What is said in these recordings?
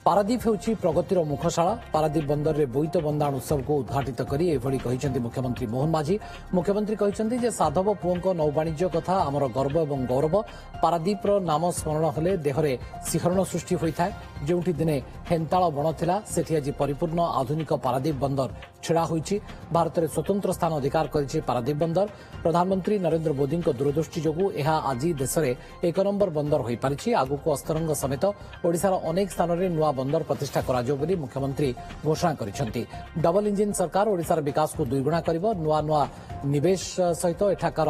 पारादीप होउछि प्रगतिर मुखशाला। पारादीप बंदर रे बोईत बंदाण उत्सव को उद्घाटित करी एभଳି कहिसेंति मुख्यमंत्री मोहन माझी। मुख्यमंत्री कहिसेंति जे साधव पुओंको नौवाणिज्य कथा आमर गर्व एवं गौरव। पारादीप रो नाम स्मरण हेले देहरे शिहरण सृष्टि होइथाय। जोंठी दिने हेंताळ बण थिला सेठी आज परिपूर्ण आधुनिक पारादीप बंदर छिड़ा होइछि। भारत रे स्वतंत्र स्थान अधिकार करिछि पारादीप बंदर। प्रधानमंत्री नरेंद्र मोदी को दूरदृष्टि जोगु एहा आज देश रे एक नंबर बंदर होई पारिछि। आगुको अस्तरंग समेत ओडिसार अनेक स्थान रे नुआ बंदर प्रतिष्ठा कराଯିବ ବୋଲି मुख्यमंत्री घोषणा କରିଛନ୍ତି। डबल इंजिन सरकार ओडिसार विकास को दुईगुणा करिବ। नुआ नुआ निवेश सहित एठाकार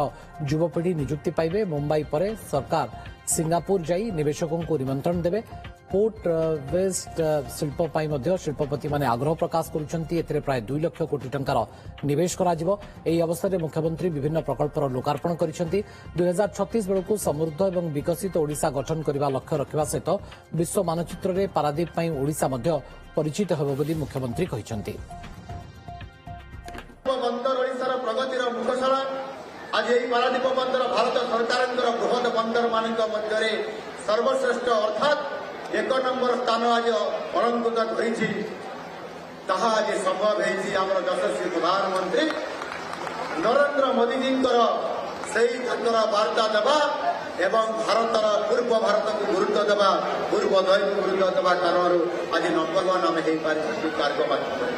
युवपीढ़ी नियुक्ति पाइबे। मुंबई पर सरकार सिंगापुर जाई निवेशकों को निमंत्रण देवे। पोर्ट वेस्ट शिल्प शिल्पपति माने आग्रह प्रकाश करुछंती। प्राय 2 लाख कोटी टंकार निवेश कराजिबो। एही अवसर में मुख्यमंत्री विभिन्न प्रकल्पर लोकार्पण करिसेंती। 2036 बेलू समृद्ध एवं विकसित ओडिशा गठन करने लक्ष्य रखा सहित विश्व मानचित्र में पारादीप पई ओडिशा मध्य परिचित हेबो बोली मुख्यमंत्री कहिसेंती। बंदर ओडिशार प्रगतिर मुखशाला। आज यही पारादीप बंदर भारत सरकार बृहत बंदर मान मध्य सर्वश्रेष्ठ अर्थात 1 नंबर स्थान आज अलंकृत होइछि। ताहा आज संभव होइछि आमर यशस्वी प्रधानमंत्री नरेंद्र मोदी जी सही ढंगर वार्ता देवा एवं भारतर पूर्व भारत को गुरुत्व देवा पूर्व दय को गुरुत्व देवा कारण आज नंबर 1 आम हो पारि कार्य माध्यम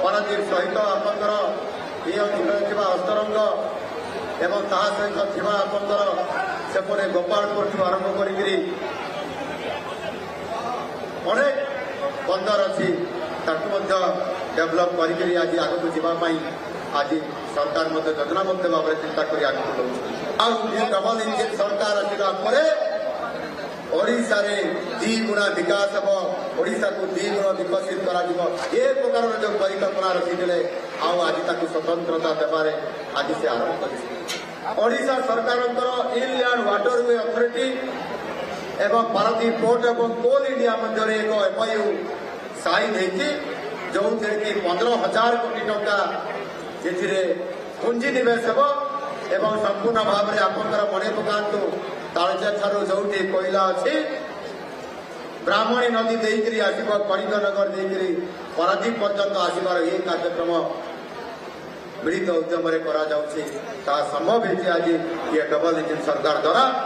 पारादीप सहित आपंकर ये अस्तरंग एवं ताहा सहित थिबा आपंकर सेपटे गोपालपुर आरंभ करी अनेक बंदर अच्छी डेभलप करी आज आग को जावाई आज सरकार योजनाबद्ध भाव में चिंता कर डबल इंजिन सरकार आसला ओडिशा रे 2 गुणा विकास हम ओडिशा को 2 गुण विकसित करा ए प्रकार जो परिकल्पना रखिले आज स्वतंत्रता देवारे आज से आरंभ कर ओडिशा सरकार इनलैंड वाटरवे अथॉरिटी एवं पारादीप पोर्ट एवं कोल इंडिया मध्य एक एमओयू साइन होती जो कि 15,000 कोटी टंका पुंजी निवेश हो एवं संपूर्ण भाव में आपंकर मने पकातु तालचा ठारू जो कोयला अच्छी ब्राह्मणी नदी देकर आसब कलिंगनगर देकर पारादीप पर्यंत आसबार ये कार्यक्रम मिलित उद्यम संभव होती आज ये डबल इंजिन सरकार द्वारा।